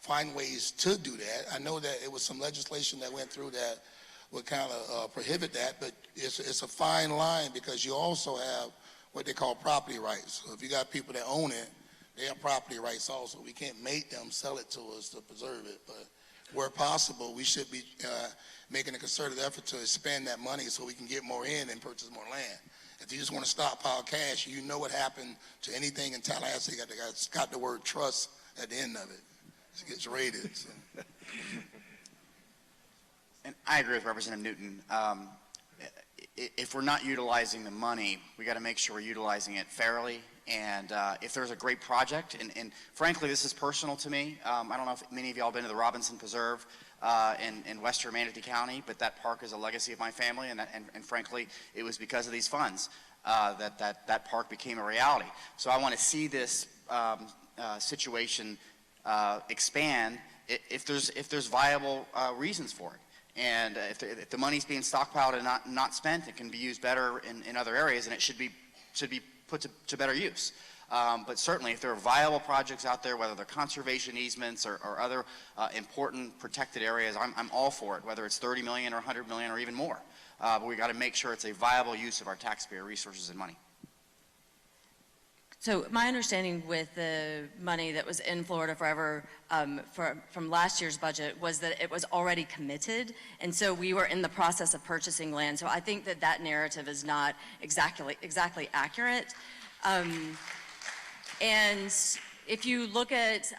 find ways to do that. I know that it was some legislation that went through that would kind of prohibit that, but it's a fine line because you also have what they call property rights. So if you got people that own it, they have property rights also. We can't make them sell it to us to preserve it, but where possible, we should be making a concerted effort to expand that money so we can get more in and purchase more land. If you just want to stockpile cash, you know what happened to anything in Tallahassee that's got the word trust at the end of it. It gets raided. So. And I agree with Representative Newton. If we're not utilizing the money, we got to make sure we're utilizing it fairly. And if there's a great project, and frankly, this is personal to me. I don't know if many of y'all been to the Robinson Preserve in western Manatee County, but that park is a legacy of my family, and frankly, it was because of these funds that park became a reality. So I want to see this situation expand if there's viable reasons for it. And if the money's being stockpiled and not spent, it can be used better in other areas, and it should be put to better use. But certainly, if there are viable projects out there, whether they're conservation easements or other important protected areas, I'm all for it, whether it's 30 million or 100 million or even more. But we got to make sure it's a viable use of our taxpayer resources and money. So my understanding with the money that was in Florida Forever from last year's budget was that it was already committed, and so we were in the process of purchasing land. So I think that narrative is not exactly accurate. And if you look at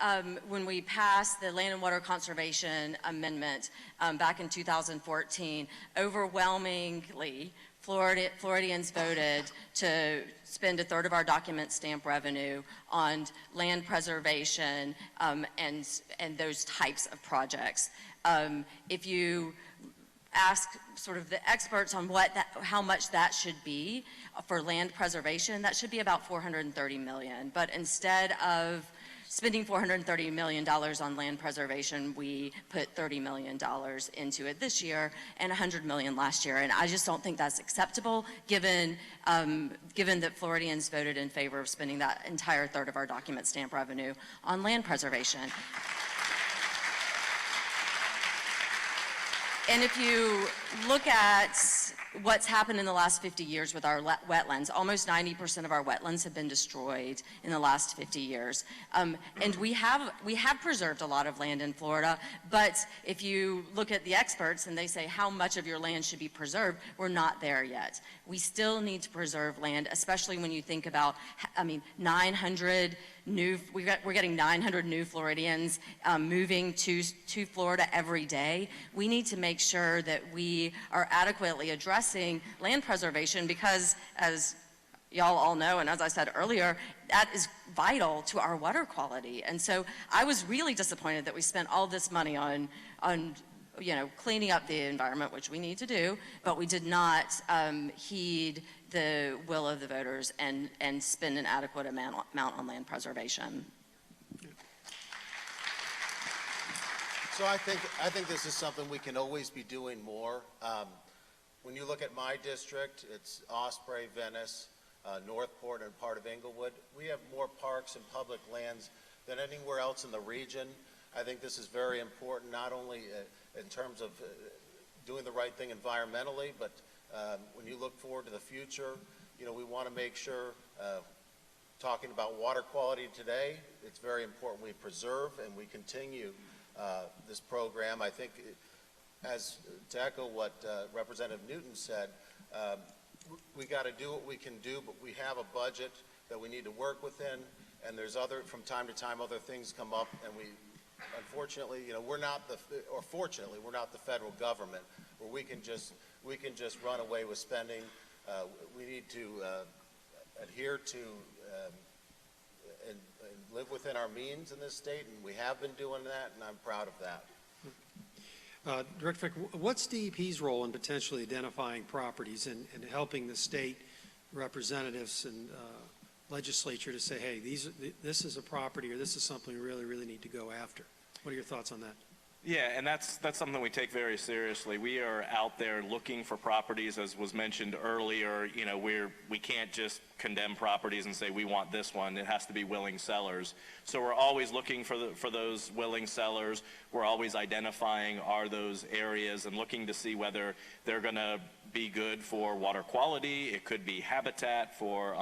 when we passed the Land and Water Conservation Amendment back in 2014, overwhelmingly, Floridians voted to spend a third of our document stamp revenue on land preservation and those types of projects. If you ask sort of the experts on how much that should be for land preservation, that should be about $430 million. But instead of spending $430 million on land preservation, we put $30 million into it this year and $100 million last year. And I just don't think that's acceptable given that Floridians voted in favor of spending that entire third of our document stamp revenue on land preservation. And if you look at what's happened in the last 50 years with our wetlands. Almost 90% of our wetlands have been destroyed in the last 50 years. And we have preserved a lot of land in Florida, but if you look at the experts and they say how much of your land should be preserved, we're not there yet. We still need to preserve land, especially when you think about, 900 we're getting 900 new Floridians moving to Florida every day. We need to make sure that we are adequately addressing land preservation because, as y'all all know, and as I said earlier, that is vital to our water quality. And so I was really disappointed that we spent all this money on cleaning up the environment, which we need to do, but we did not heed the will of the voters and spend an adequate amount on land preservation. So I think this is something we can always be doing more. When you look at my district, it's Osprey, Venice, Northport, and part of Inglewood. We have more parks and public lands than anywhere else in the region. I think this is very important, not only in terms of doing the right thing environmentally, but when you look forward to the future, we want to make sure, talking about water quality today, it's very important we preserve and we continue this program. I think, to echo what Representative Newton said, we got to do what we can do, but we have a budget that we need to work within, and there's from time to time, other things come up, and unfortunately, we're not fortunately, we're not the federal government where we can just run away with spending. We need to adhere to and live within our means in this state, and we have been doing that, and I'm proud of that. Director Fick, what's DEP's role in potentially identifying properties and helping the state representatives and legislature to say, hey, this is a property or this is something we really, really need to go after? What are your thoughts on that? Yeah, and that's something we take very seriously. We are out there looking for properties, as was mentioned earlier. We can't just condemn properties and say we want this one. It has to be willing sellers. So we're always looking for those willing sellers. We're always identifying are those areas and looking to see whether they're going to be good for water quality. It could be habitat for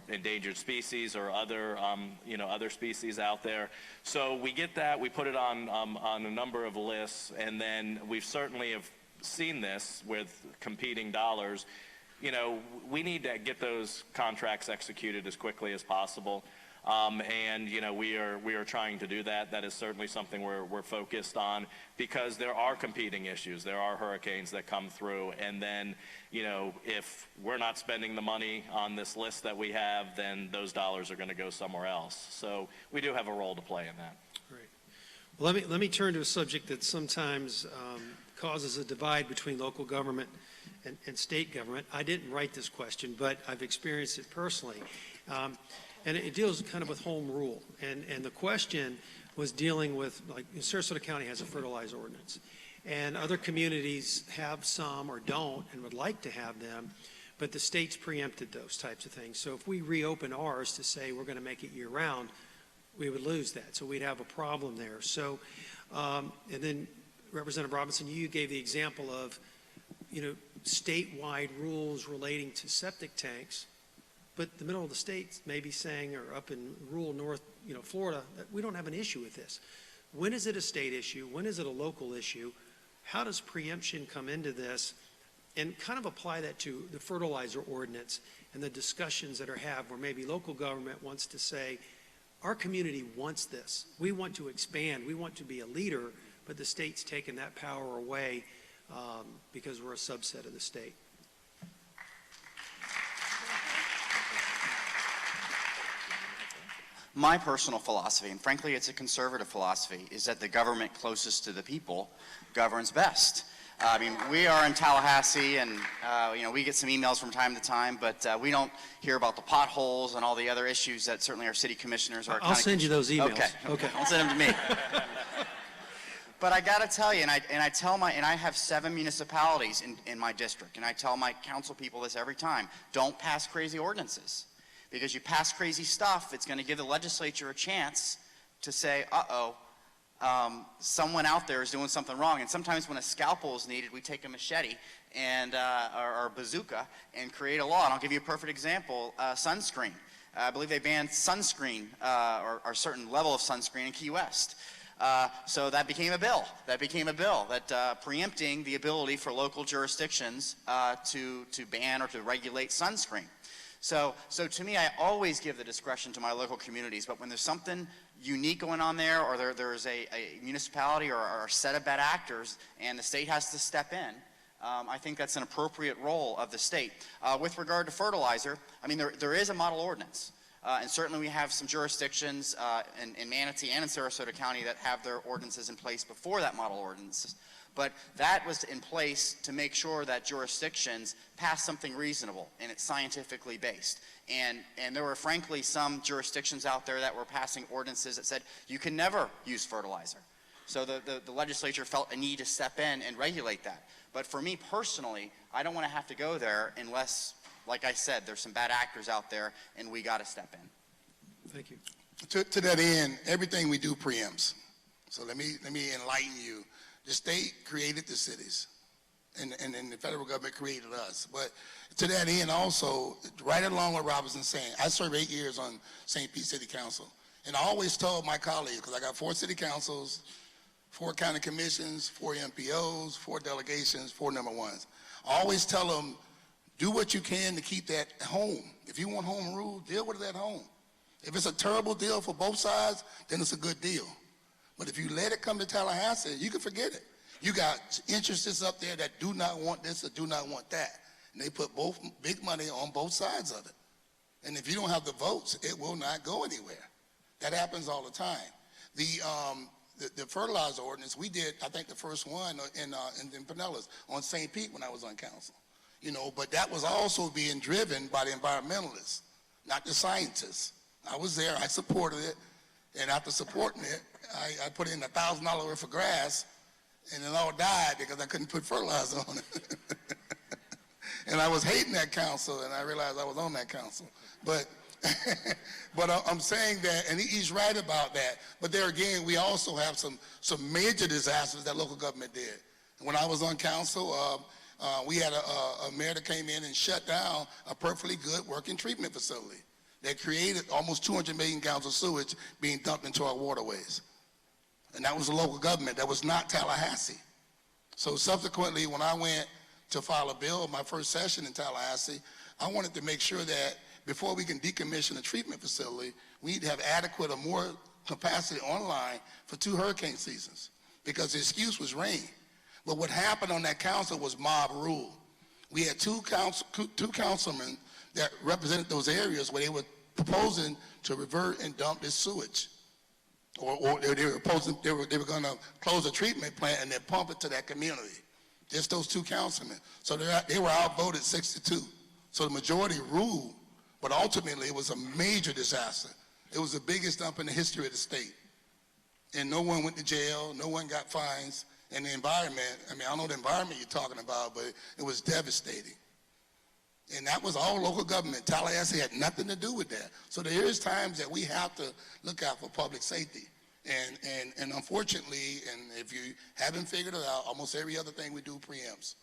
endangered species or other species out there. So we get that, we put it on a number of lists, and then we certainly have seen this with competing dollars. We need to get those contracts executed as quickly as possible. We are trying to do that. That is certainly something we're focused on because there are competing issues. There are hurricanes that come through, and then if we're not spending the money on this list that we have, then those dollars are going to go somewhere else. So we do have a role to play in that. Great. Well, let me turn to a subject that sometimes causes a divide between local government and state government. I didn't write this question, but I've experienced it personally. And it deals kind of with home rule. And the question was dealing with, like, Sarasota County has a fertilizer ordinance. And other communities have some or don't and would like to have them, but the state's preempted those types of things. So if we reopen ours to say we're going to make it year-round, we would lose that. So we'd have a problem there. So, and then Representative Robinson, you gave the example of, statewide rules relating to septic tanks. But the middle of the state may be saying, or up in rural North, Florida, that we don't have an issue with this. When is it a state issue? When is it a local issue? How does preemption come into this? And kind of apply that to the fertilizer ordinance and the discussions that are had where maybe local government wants to say, our community wants this. We want to expand. We want to be a leader, but the state's taken that power away because we're a subset of the state. My personal philosophy, and frankly it's a conservative philosophy, is that the government closest to the people governs best. We are in Tallahassee, and we get some emails from time to time, but we don't hear about the potholes and all the other issues that certainly our city commissioners are. I'll send you those emails. Okay. I'll send them to me. But I got to tell you, and I have 7 municipalities in my district, and I tell my council people this every time: don't pass crazy ordinances. Because you pass crazy stuff, it's going to give the legislature a chance to say, someone out there is doing something wrong. And sometimes when a scalpel is needed, we take a machete and or bazooka and create a law. And I'll give you a perfect example: sunscreen. I believe they banned sunscreen or a certain level of sunscreen in Key West. So that became a bill. That preempting the ability for local jurisdictions to ban or to regulate sunscreen. So to me, I always give the discretion to my local communities, but when there's something unique going on there, or there's a municipality or a set of bad actors, and the state has to step in, I think that's an appropriate role of the state. With regard to fertilizer, I mean, there is a model ordinance. And certainly we have some jurisdictions in Manatee and in Sarasota County that have their ordinances in place before that model ordinance. But that was in place to make sure that jurisdictions pass something reasonable and it's scientifically based. And there were frankly some jurisdictions out there that were passing ordinances that said you can never use fertilizer. So the legislature felt a need to step in and regulate that. But for me personally, I don't want to have to go there unless, like I said, there's some bad actors out there and we got to step in. Thank you. To that end, everything we do preempts. So let me enlighten you. The state created the cities, and the federal government created us. But to that end also, right along with Robertson saying, I served 8 years on St. Pete City Council, and I always told my colleagues, because I got 4 city councils, 4 county commissions, 4 MPOs, 4 delegations, 4 number ones. I always tell them, do what you can to keep that home. If you want home rule, deal with it at home. If it's a terrible deal for both sides, then it's a good deal. But if you let it come to Tallahassee, you can forget it. You got interests up there that do not want this or do not want that. And they put both big money on both sides of it. And if you don't have the votes, it will not go anywhere. That happens all the time. The fertilizer ordinance, we did, I think, the first one in Pinellas on St. Pete when I was on council. You know, but that was also being driven by the environmentalists, not the scientists. I was there, I supported it, and after supporting it, I put in $1,000 worth of grass, and it all died because I couldn't put fertilizer on it. And I was hating that council, and I realized I was on that council. But I'm saying that, and he's right about that. But there again, we also have some major disasters that local government did. When I was on council, we had a mayor that came in and shut down a perfectly good working treatment facility that created almost 200 million gallons of sewage being dumped into our waterways. And that was a local government. That was not Tallahassee. So subsequently, when I went to file a bill, my first session in Tallahassee, I wanted to make sure that before we can decommission a treatment facility, we need to have adequate or more capacity online for 2 hurricane seasons, because the excuse was rain. But what happened on that council was mob rule. We had two councilmen that represented those areas where they were proposing to revert and dump this sewage. Or they were going to close a treatment plant and then pump it to that community. Just those 2 councilmen. So they were outvoted 6-2. So the majority ruled, but ultimately it was a major disaster. It was the biggest dump in the history of the state. And no one went to jail, no one got fines. And the environment, I mean, I don't know the environment you're talking about, but it was devastating. And that was all local government. Tallahassee had nothing to do with that. So there is times that we have to look out for public safety. And unfortunately, and if you haven't figured it out, almost every other thing we do preempts.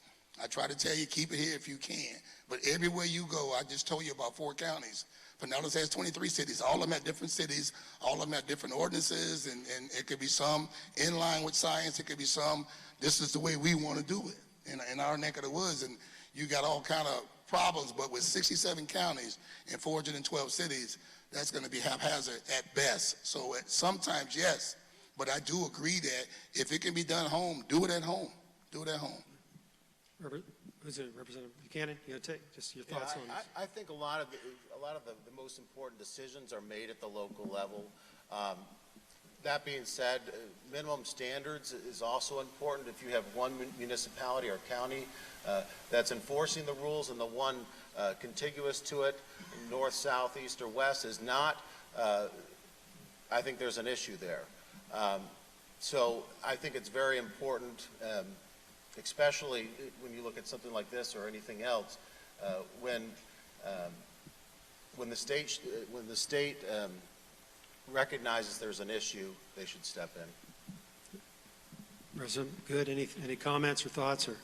I try to tell you, keep it here if you can. But everywhere you go, I just told you about 4 counties. Pinellas has 23 cities. All of them have different cities. All of them have different ordinances. And it could be some in line with science. It could be some, this is the way we want to do it in our neck of the woods. And you got all kind of problems. But with 67 counties and 412 cities, that's going to be haphazard at best. So sometimes, yes. But I do agree that if it can be done at home, do it at home. Do it at home. Who's it? Representative Buchanan, you take just your thoughts on this. I think a lot of the most important decisions are made at the local level. That being said, minimum standards is also important. If you have one municipality or county that's enforcing the rules and the one contiguous to it, north, south, east, or west, is not, I think there's an issue there. So I think it's very important, especially when you look at something like this or anything else, when the state recognizes there's an issue, they should step in. President, good. Any comments or thoughts? Or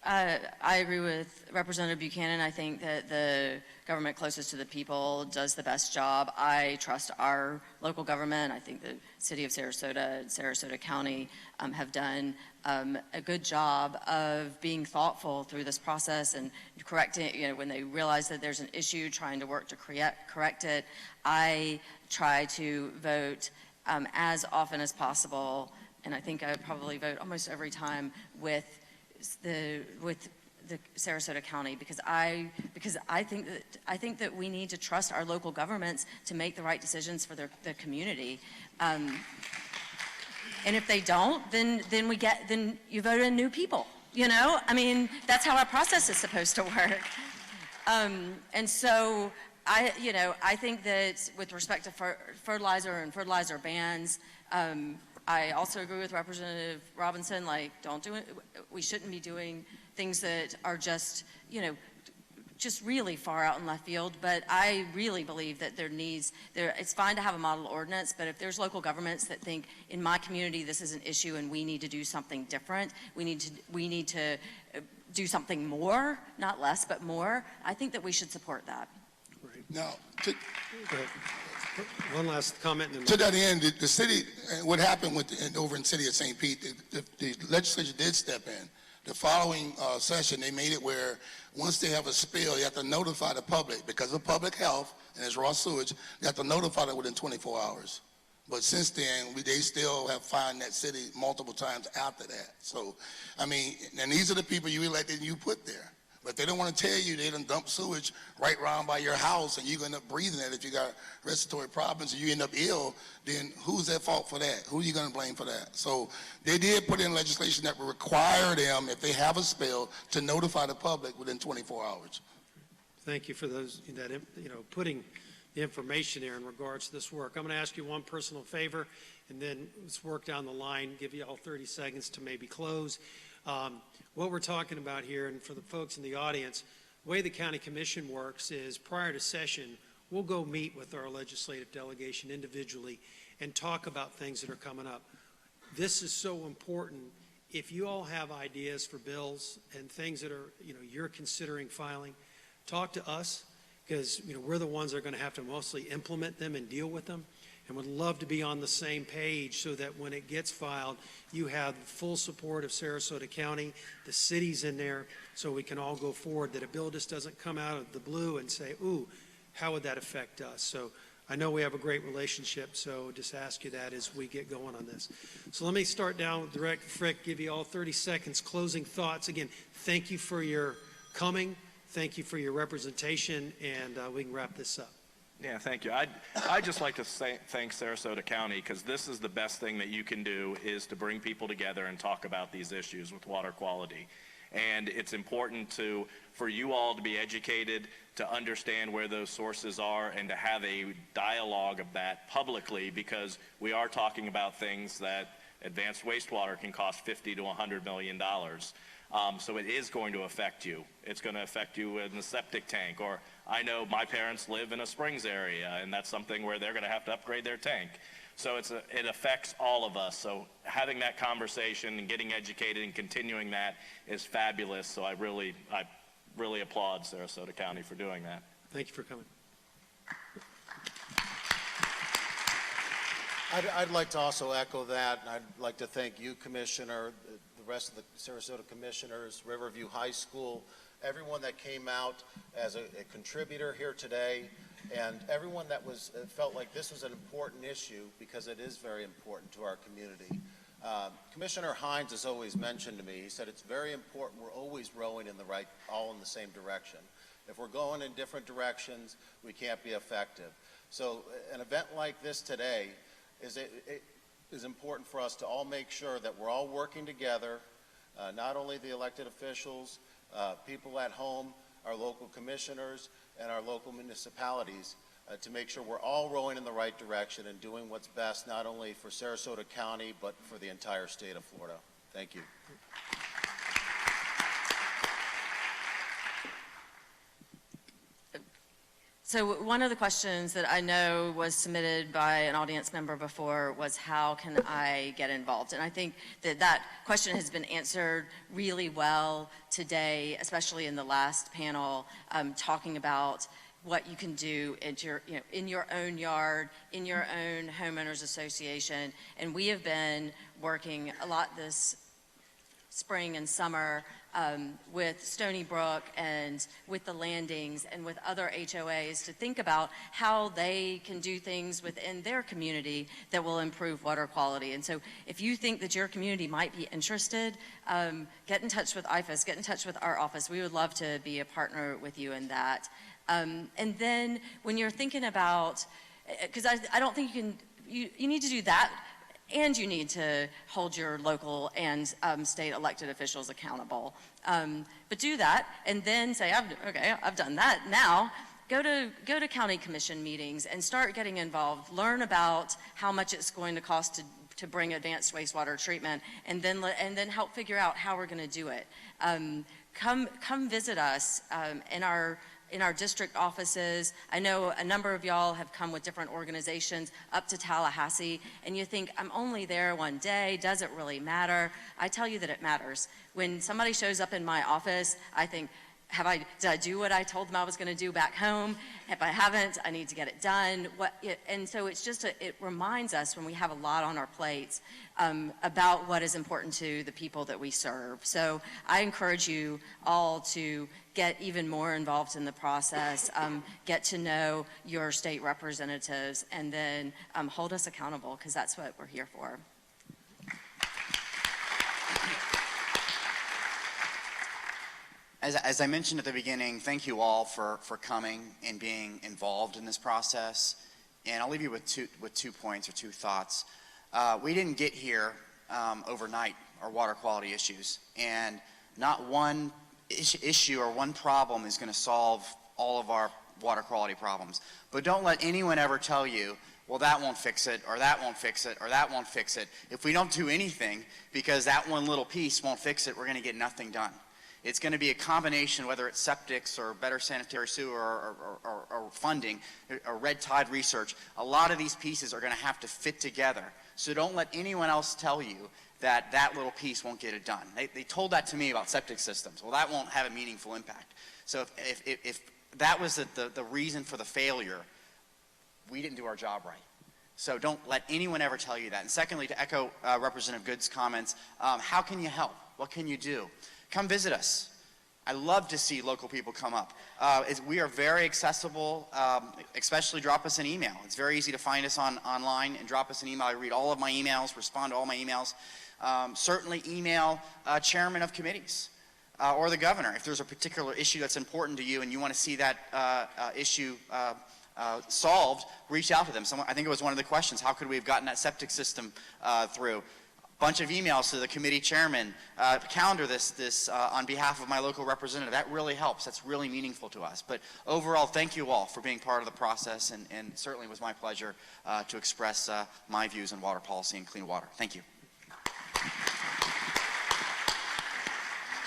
I agree with Representative Buchanan. I think that the government closest to the people does the best job. I trust our local government. I think the city of Sarasota and Sarasota County have done a good job of being thoughtful through this process and correcting, when they realize that there's an issue, trying to work to correct it. I try to vote as often as possible, and I think I probably vote almost every time with the Sarasota County, because I think that we need to trust our local governments to make the right decisions for their community. And if they don't, then you vote in new people. I mean, that's how our process is supposed to work. And so I think that with respect to fertilizer and fertilizer bans, I also agree with Representative Robinson, don't do it. We shouldn't be doing things that are just really far out in left field. But I really believe that it's fine to have a model ordinance, but if there's local governments that think, in my community, this is an issue and we need to do something different, we need to do something more, not less, but more, I think that we should support that. Right. Now, Go ahead. One last comment. And to that end, the city, what happened over in the city of St. Pete, the legislature did step in. The following session, they made it where once they have a spill, you have to notify the public because of public health and it's raw sewage. You have to notify them within 24 hours. But since then, they still have fined that city multiple times after that. So, I mean, and these are the people you elected and you put there. But they don't want to tell you they done dump sewage right around by your house and you're going to end up breathing it. If you got respiratory problems and you end up ill, then who's at fault for that? Who are you going to blame for that? So they did put in legislation that will require them, if they have a spill, to notify the public within 24 hours. thank you for putting the information there in regards to this work. I'm going to ask you one personal favor, and then let's work down the line, give you all 30 seconds to maybe close. What we're talking about here, and for the folks in the audience, the way the county commission works is prior to session, we'll go meet with our legislative delegation individually and talk about things that are coming up. This is so important. If you all have ideas for bills and things that are, you're considering filing, talk to us, because, we're the ones that are going to have to mostly implement them and deal with them, and would love to be on the same page so that when it gets filed, you have full support of Sarasota County, the city's in there, so we can all go forward, that a bill just doesn't come out of the blue and say, ooh, how would that affect us? So I know we have a great relationship, so just ask you that as we get going on this. So let me start down with Director Frick, give you all 30 seconds, closing thoughts. Again, thank you for your coming, thank you for your representation, and we can wrap this up. Yeah, thank you. I'd just like to thank Sarasota County, because this is the best thing that you can do, is to bring people together and talk about these issues with water quality. And it's important for you all to be educated, to understand where those sources are, and to have a dialogue of that publicly, because we are talking about things that advanced wastewater can cost $50 to $100 million. So it is going to affect you. It's going to affect you in the septic tank, or I know my parents live in a Springs area, and that's something where they're going to have to upgrade their tank. So it affects all of us. So having that conversation and getting educated and continuing that is fabulous. So I really applaud Sarasota County for doing that. Thank you for coming. I'd like to also echo that, and I'd like to thank you, Commissioner, the rest of the Sarasota Commissioners, Riverview High School, everyone that came out as a contributor here today, and everyone that felt like this was an important issue, because it is very important to our community. Commissioner Hines has always mentioned to me, he said it's very important we're always rowing all in the same direction. If we're going in different directions, we can't be effective. So an event like this today is important for us to all make sure that we're all working together, not only the elected officials, people at home, our local commissioners, and our local municipalities, to make sure we're all rowing in the right direction and doing what's best, not only for Sarasota County, but for the entire state of Florida. Thank you. So one of the questions that I know was submitted by an audience member before was, how can I get involved? And I think that that question has been answered really well today, especially in the last panel, talking about what you can do in your own yard, in your own homeowners association. And we have been working a lot this spring and summer with Stony Brook and with the Landings and with other HOAs to think about how they can do things within their community that will improve water quality. And so if you think that your community might be interested, get in touch with IFAS, get in touch with our office. We would love to be a partner with you in that. And then when you're thinking about, because I don't think you need to do that, and you need to hold your local and state elected officials accountable. But do that, and then say, I've done that. Now, go to county commission meetings and start getting involved. Learn about how much it's going to cost to bring advanced wastewater treatment, and then help figure out how we're going to do it. Come visit us in our district offices. I know a number of y'all have come with different organizations up to Tallahassee, and you think, I'm only there one day, does it really matter? I tell you that it matters. When somebody shows up in my office, I think, did I do what I told them I was going to do back home? If I haven't, I need to get it done. And so it's just, it reminds us when we have a lot on our plates about what is important to the people that we serve. So I encourage you all to get even more involved in the process, get to know your state representatives, and then hold us accountable, because that's what we're here for. As I mentioned at the beginning, thank you all for coming and being involved in this process. And I'll leave you with two points or two thoughts. We didn't get here overnight, our water quality issues. And not one issue or one problem is going to solve all of our water quality problems. But don't let anyone ever tell you, well, that won't fix it, or that won't fix it, or that won't fix it. If we don't do anything because that one little piece won't fix it, we're going to get nothing done. It's going to be a combination, whether it's septics or better sanitary sewer or funding or red tide research. A lot of these pieces are going to have to fit together. So don't let anyone else tell you that that little piece won't get it done. They told that to me about septic systems. Well, that won't have a meaningful impact. So if that was the reason for the failure, we didn't do our job right. So don't let anyone ever tell you that. And secondly, to echo Representative Good's comments, how can you help? What can you do? Come visit us. I love to see local people come up. We are very accessible, especially drop us an email. It's very easy to find us online and drop us an email. I read all of my emails, respond to all my emails. Certainly email chairman of committees or the governor if there's a particular issue that's important to you and you want to see that issue solved. Reach out to them. I think it was one of the questions, how could we have gotten that septic system through? Bunch of emails to the committee chairman, calendar this on behalf of my local representative. That really helps. That's really meaningful to us. But overall, thank you all for being part of the process, and certainly it was my pleasure to express my views on water policy and clean water. Thank you.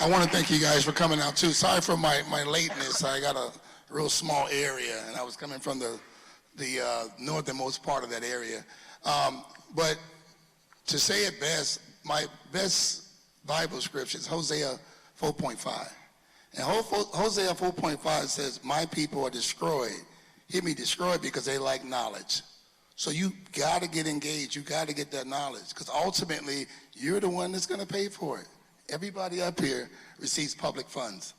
I want to thank you guys for coming out too. Sorry for my lateness. I got a real small area, and I was coming from the northernmost part of that area. But to say it best, my best Bible scripture is Hosea 4.5. And Hosea 4.5 says, my people are destroyed. Hear me, destroyed because they lack knowledge. So you got to get engaged. You got to get that knowledge, because ultimately you're the one that's going to pay for it. Everybody up here receives public funds.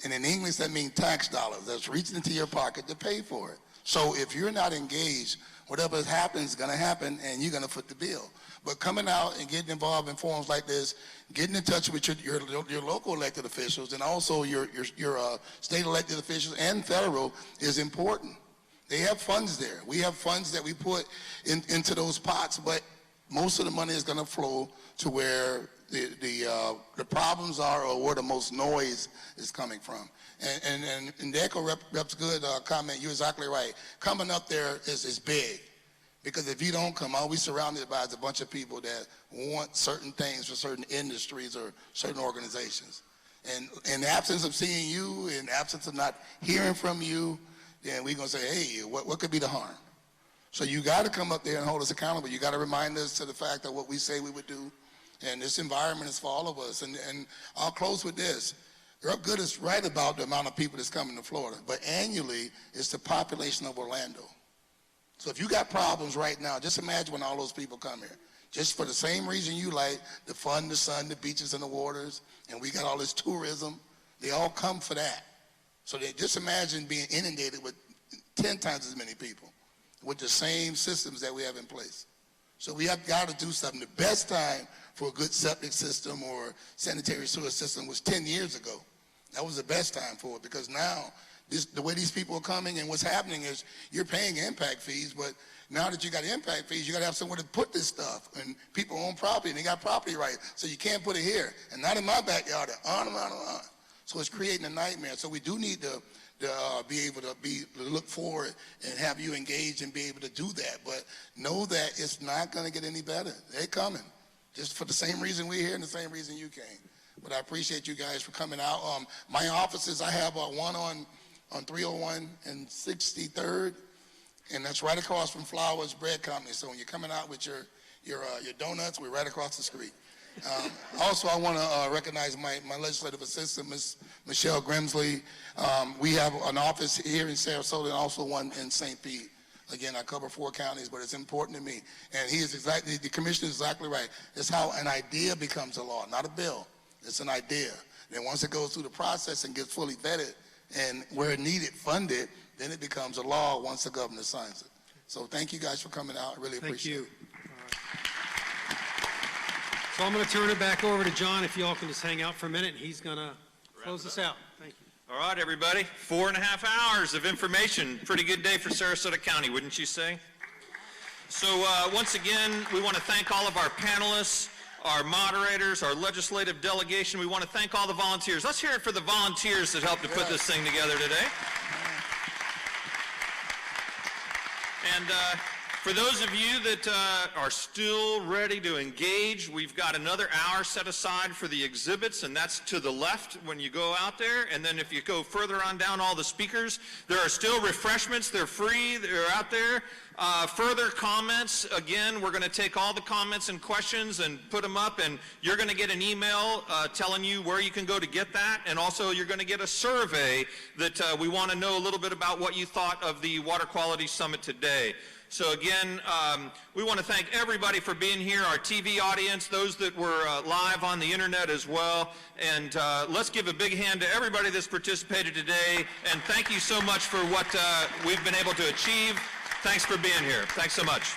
And in English, that means tax dollars that's reaching into your pocket to pay for it. So if you're not engaged, whatever happens is going to happen, and you're going to foot the bill. But coming out and getting involved in forums like this, getting in touch with your local elected officials and also your state elected officials and federal is important. They have funds there. We have funds that we put into those pots, but most of the money is going to flow to where the problems are or where the most noise is coming from. And to echo Rep's good comment, you're exactly right. Coming up there is big. Because if you don't come out, we're surrounded by a bunch of people that want certain things for certain industries or certain organizations. And in the absence of seeing you, in the absence of not hearing from you, then we're going to say, hey, what could be the harm? So you got to come up there and hold us accountable. You got to remind us to the fact that what we say we would do, and this environment is for all of us. And I'll close with this. Rob Good is right about the amount of people that's coming to Florida, but annually it's the population of Orlando. So if you got problems right now, just imagine when all those people come here. Just for the same reason you like, the fun, the sun, the beaches and the waters, and we got all this tourism, they all come for that. So just imagine being inundated with 10 times as many people with the same systems that we have in place. So we have got to do something. The best time for a good septic system or sanitary sewer system was 10 years ago. That was the best time for it, because now the way these people are coming and what's happening is you're paying impact fees, but now that you got impact fees, you got to have somewhere to put this stuff. And people own property and they got property rights, so you can't put it here. And not in my backyard, on and on and on. So it's creating a nightmare. So we do need to be able to look forward and have you engaged and be able to do that. But know that it's not going to get any better. They're coming, just for the same reason we're here and the same reason you came. But I appreciate you guys for coming out. My offices, I have one on 301 and 63rd, and that's right across from Flowers Bread Company. So when you're coming out with your donuts, we're right across the street. Also, I want to recognize my legislative assistant, Ms. Michelle Grimsley. We have an office here in Sarasota and also one in St. Pete. Again, I cover 4 counties, but it's important to me. And the commissioner is exactly right. It's how an idea becomes a law, not a bill. It's an idea. Then once it goes through the process and gets fully vetted and where needed, funded, then it becomes a law once the governor signs it. So thank you guys for coming out. I really appreciate it. Thank you. So I'm going to turn it back over to John, if you all can just hang out for a minute, and he's going to close us out. Thank you. All right, everybody, 4.5 hours of information. Pretty good day for Sarasota County, wouldn't you say? So once again, we want to thank all of our panelists, our moderators, our legislative delegation. We want to thank all the volunteers. Let's hear it for the volunteers that helped to put this thing together today. And for those of you that are still ready to engage, we've got another hour set aside for the exhibits, and that's to the left when you go out there. And then if you go further on down all the speakers, there are still refreshments. They're free. They're out there. Further comments, again, we're going to take all the comments and questions and put them up, and you're going to get an email telling you where you can go to get that, and also you're going to get a survey that we want to know a little bit about what you thought of the Water Quality Summit today. So again, we want to thank everybody for being here, our TV audience, those that were live on the internet as well, and let's give a big hand to everybody that's participated today, and thank you so much for what we've been able to achieve. Thanks for being here. Thanks so much.